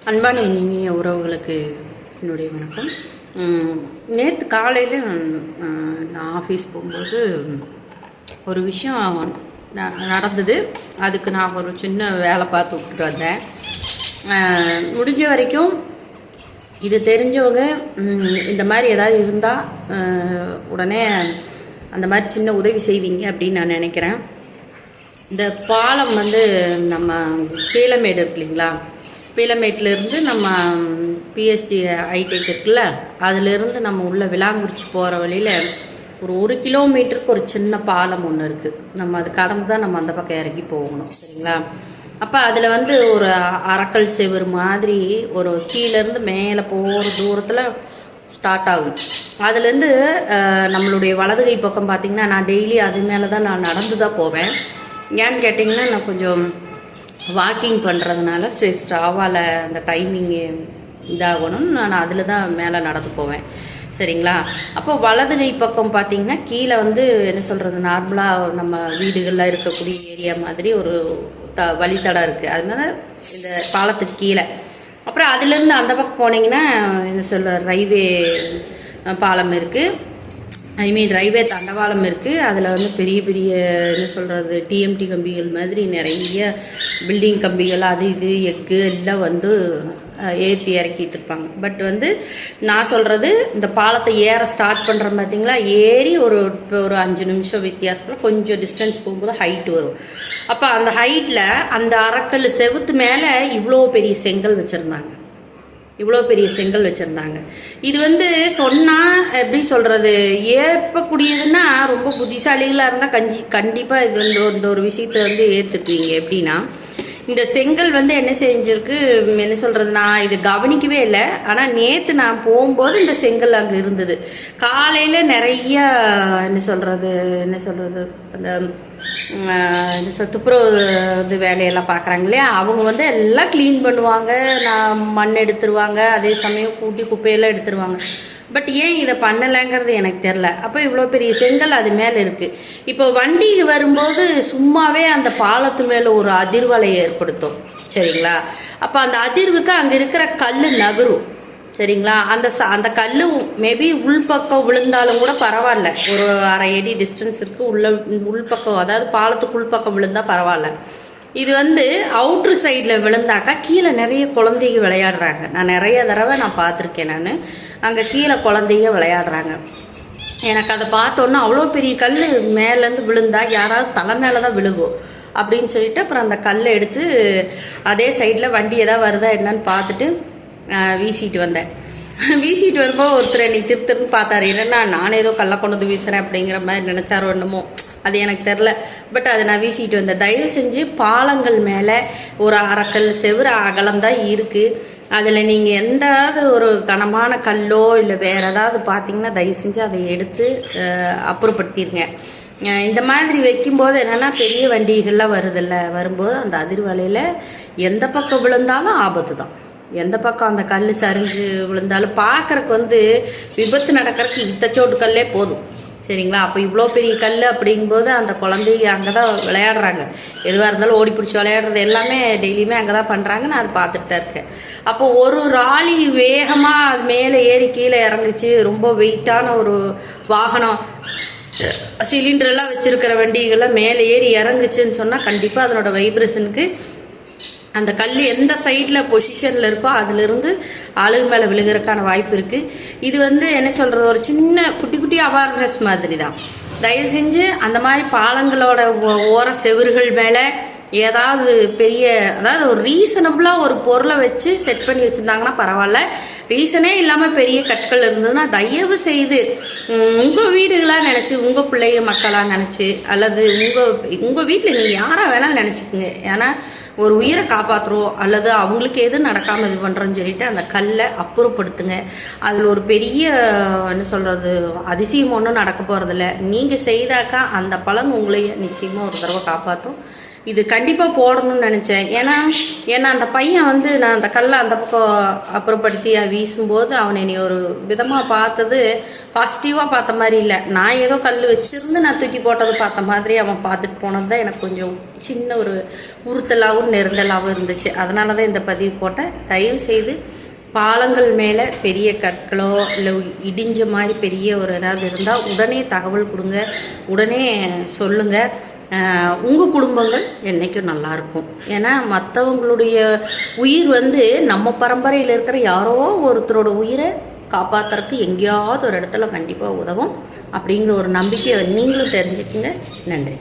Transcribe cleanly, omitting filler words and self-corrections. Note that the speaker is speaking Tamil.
அன்பான இனிய உறவுகளுக்கு என்னுடைய வணக்கம். நேற்று காலையில் நான் ஆஃபீஸ் போகும்போது ஒரு விஷயம் நடந்தது. அதுக்கு நான் ஒரு சின்ன வேலை பார்த்து விட்டுட்டு வந்தேன். முடிஞ்ச வரைக்கும் இது தெரிஞ்சவங்க இந்த மாதிரி ஏதாவது இருந்தால் உடனே அந்த மாதிரி சின்ன உதவி செய்வீங்க அப்படின்னு நான் நினைக்கிறேன். இந்த பாலம் நம்ம பீளமேடு இருக்கு இல்லைங்களா, பீளமேட்லேருந்து நம்ம பிஎஸ்டி ஐடெக் இருக்குல்ல, அதிலேருந்து நம்ம உள்ள விளாங்குறிச்சி போகிற வழியில் ஒரு கிலோமீட்டருக்கு ஒரு சின்ன பாலம் ஒன்று இருக்குது. நம்ம அது கடந்து தான் நம்ம அந்த பக்கம் இறங்கி போகணும், சரிங்களா? அப்போ அதில் ஒரு அரக்கல் செவுறு மாதிரி ஒரு கீழேருந்து மேலே போகிற தூரத்தில் ஸ்டார்ட் ஆகும். அதுலேருந்து நம்மளுடைய வலதுகை பக்கம் பார்த்திங்கன்னா, நான் டெய்லி அது மேலே தான் நான் நடந்து தான் போவேன். ஏன்னு கேட்டிங்கன்னா, நான் கொஞ்சம் வாக்கிங் பண்ணுறதுனால ஸ்ட்ராவால் அந்த டைமிங்கு இதாகணும்னு நான் அதில் தான் மேலே நடந்து போவேன், சரிங்களா? அப்போ வலதுகை பக்கம் பார்த்திங்கன்னா கீழே என்ன சொல்கிறது, நார்மலாக நம்ம வீடுகளில் இருக்கக்கூடிய ஏரியா மாதிரி ஒரு வழித்தடம் இருக்குது. அதனால இந்த பாலத்துக்கு கீழே அப்புறம் அதுலேருந்து அந்த பக்கம் போனீங்கன்னா ரயில்வே பாலம் இருக்குது, ரயில்வே தண்டவாளம் இருக்குது. அதில் பெரிய பெரிய டிஎம்டி கம்பிகள் மாதிரி நிறைய பில்டிங் கம்பிகள் அது இது எக்கு எல்லாம் ஏற்றி இறக்கிட்டு இருப்பாங்க. பட் நான் சொல்கிறது, இந்த பாலத்தை ஏற ஸ்டார்ட் பண்ணுறோம் பார்த்தீங்களா, ஏறி ஒரு 5 நிமிஷம் வித்தியாசத்தில் கொஞ்சம் டிஸ்டன்ஸ் போகும்போது ஹைட் வரும். அப்போ அந்த ஹைட்டில் அந்த அரக்கல் செவுத்து மேலே இவ்வளோ பெரிய செங்கல் வச்சுருந்தாங்க. இது சொன்னால் எப்படி சொல்கிறது, ஏற்பக்கூடியதுன்னா ரொம்ப புத்திசாலிகளாக இருந்தால் கண்டிப்பாக இது இந்த ஒரு விஷயத்தை ஏற்றுக்குவீங்க. எப்படின்னா, இந்த செங்கல் என்ன செஞ்சிருக்கு, என்ன சொல்கிறது, நான் இது கவனிக்கவே இல்லை. ஆனால் நேற்று நான் போகும்போது இந்த செங்கல் அங்கே இருந்தது. காலையில் நிறைய என்ன சொல்கிறது அந்த துப்புரவு வேலையெல்லாம் பார்க்குறாங்க இல்லையா, அவங்க எல்லாம் க்ளீன் பண்ணுவாங்க, நான் மண் எடுத்துருவாங்க, அதே சமயம் கூட்டி குப்பையெல்லாம் எடுத்துருவாங்க. பட் ஏன் இதை பண்ணலைங்கிறது எனக்கு தெரில. அப்போ இவ்வளோ பெரிய செங்கல் அது மேலே இருக்குது. இப்போ வண்டி வரும்போது சும்மாவே அந்த பாலத்து மேலே ஒரு அதிர்வலை ஏற்படுத்தும், சரிங்களா? அப்போ அந்த அதிர்வுக்கு அங்கே இருக்கிற கல் நகரும், சரிங்களா? அந்த கல் மேபி உள்பக்கம் விழுந்தாலும் கூட பரவாயில்ல, ஒரு அரை அடி டிஸ்டன்ஸ் இருக்குது உள்பக்கம், அதாவது பாலத்துக்கு உள்பக்கம் விழுந்தால் பரவாயில்ல. இது அவுட்ரு சைடில் விழுந்தாக்கா கீழே நிறைய குழந்தைங்க விளையாடுறாங்க. நான் நிறைய தடவை பார்த்துருக்கேன். நான் அங்கே கீழே குழந்தைங்க விளையாடுறாங்க. எனக்கு அதை பார்த்தோன்னா அவ்வளோ பெரிய கல் மேலேருந்து விழுந்தா யாராவது தலை மேலே தான் விழுகும் அப்படின்னு சொல்லிட்டு அப்புறம் அந்த கல்லை எடுத்து அதே சைடில் வண்டி ஏதாவது வருதா என்னன்னு பார்த்துட்டு வீசிட்டு வந்தேன். வீசிட்டு வரும்போது ஒருத்தர் என்னை திருத்துன்னு பார்த்தாரு. என்னன்னா நானே ஏதோ கல்லை கொண்டு வீசுகிறேன் அப்படிங்கிற மாதிரி நினச்சாரோ என்னமோ, அது எனக்கு தெரில. பட் அதை நான் வீசிட்டு வந்தேன். தயவு செஞ்சு பாலங்கள் மேலே ஒரு அரக்கல் செவுறு அகலம்தான் இருக்குது. அதில் நீங்கள் எந்தாவது ஒரு கனமான கல்லோ இல்லை வேறு ஏதாவது பார்த்தீங்கன்னா தயவு செஞ்சு அதை எடுத்து அப்புறப்படுத்திடுங்க. இந்த மாதிரி வைக்கும்போது என்னென்னா பெரிய வண்டிகள்லாம் வரும்போது அந்த அதிர்வலையில் எந்த பக்கம் விழுந்தாலும் ஆபத்து தான். எந்த பக்கம் அந்த கல் சரிஞ்சு விழுந்தாலும் பார்க்குறக்கு விபத்து நடக்கிறதுக்கு இத்தச்சோட்டு கல்லே போதும், சரிங்களா? அப்போ இவ்வளோ பெரிய கல் அப்படிங்கும்போது அந்த குழந்தைங்க அங்கே தான் விளையாடுறாங்க. எதுவாக இருந்தாலும் ஓடி பிடிச்சி விளையாடுறது எல்லாமே டெய்லியுமே அங்கே தான் பண்ணுறாங்க. நான் அதை பார்த்துட்டு தான் இருக்கேன். அப்போ ஒரு ராலி வேகமாக அது மேலே ஏறி கீழே இறங்குச்சு, ரொம்ப வெயிட்டான ஒரு வாகனம் சிலிண்டரெல்லாம் வச்சுருக்கிற வண்டிகள்லாம் மேலே ஏறி இறங்குச்சுன்னு சொன்னால் கண்டிப்பாக அதனோட வைப்ரேஷனுக்கு அந்த கல் எந்த சைடில் பொசிஷனில் இருக்கோ அதிலிருந்து ஆளுகு மேலே விழுகிறதுக்கான வாய்ப்பு இருக்குது. இது என்ன சொல்கிறது, ஒரு சின்ன குட்டி குட்டி அவேர்னஸ் மாதிரி தான். தயவு செஞ்சு அந்த மாதிரி பாலங்களோட ஓர செவுறுகள் மேலே ஏதாவது பெரிய, அதாவது ஒரு ரீசனபிளாக ஒரு பொருளை வச்சு செட் பண்ணி வச்சுருந்தாங்கன்னா பரவாயில்ல. ரீசனே இல்லாமல் பெரிய கற்கள் இருந்ததுன்னா தயவு செய்து உங்கள் வீடுகளாக நினச்சி, உங்கள் பிள்ளைய மக்களாக நினச்சி, அல்லது உங்கள் வீட்டில் நீங்கள் யாராக வேணாலும் நினச்சிக்கோங்க. ஏன்னா ஒரு உயிரை காப்பாற்றுறோம் அல்லது அவங்களுக்கு எதுவும் நடக்காமல் இது பண்ணுறோன்னு சொல்லிட்டு அந்த கல்லை அப்புறப்படுத்துங்க. அதில் ஒரு பெரிய என்ன சொல்கிறது அதிசயம் ஒன்றும் நடக்க போகிறதில்ல. நீங்கள் செய்தாக்கா அந்த பலன் உங்களையே நிச்சயமாக ஒரு தடவை காப்பாற்றும். இது கண்டிப்பாக போடணும்னு நினச்சேன். ஏன்னா அந்த பையன் வந்து நான் அந்த கல்லை அந்த பக்கம் அப்புறப்படுத்தி வீசும்போது அவன் என்னை ஒரு விதமாக பார்த்தது பாசிட்டிவாக பார்த்த மாதிரி இல்லை. நான் ஏதோ கல் வச்சிருந்து நான் தூக்கி போட்டது பார்த்த மாதிரி அவன் பார்த்துட்டு போனது தான் எனக்கு கொஞ்சம் சின்ன ஒரு உறுத்தலாகவும் நெருங்கலாகவும் இருந்துச்சு. அதனால தான் இந்த பதிவு போட்டேன். தயவு செய்து பாலங்கள் மேலே பெரிய கற்களோ இல்லை இடிஞ்ச மாதிரி பெரிய ஒரு ஏதாவது இருந்தால் உடனே தகவல் கொடுங்க, உடனே சொல்லுங்கள். உங்கள் குடும்பங்கள் என்றைக்கும் நல்லாயிருக்கும். ஏன்னா மற்றவங்களுடைய உயிர் வந்து நம்ம பரம்பரையில் இருக்கிற யாரோ ஒருத்தரோட உயிரை காப்பாற்றுறதுக்கு எங்கேயாவது ஒரு இடத்துல கண்டிப்பாக உதவும் அப்படிங்கிற ஒரு நம்பிக்கையை நீங்களும் தெரிஞ்சுக்குங்க. நன்றி.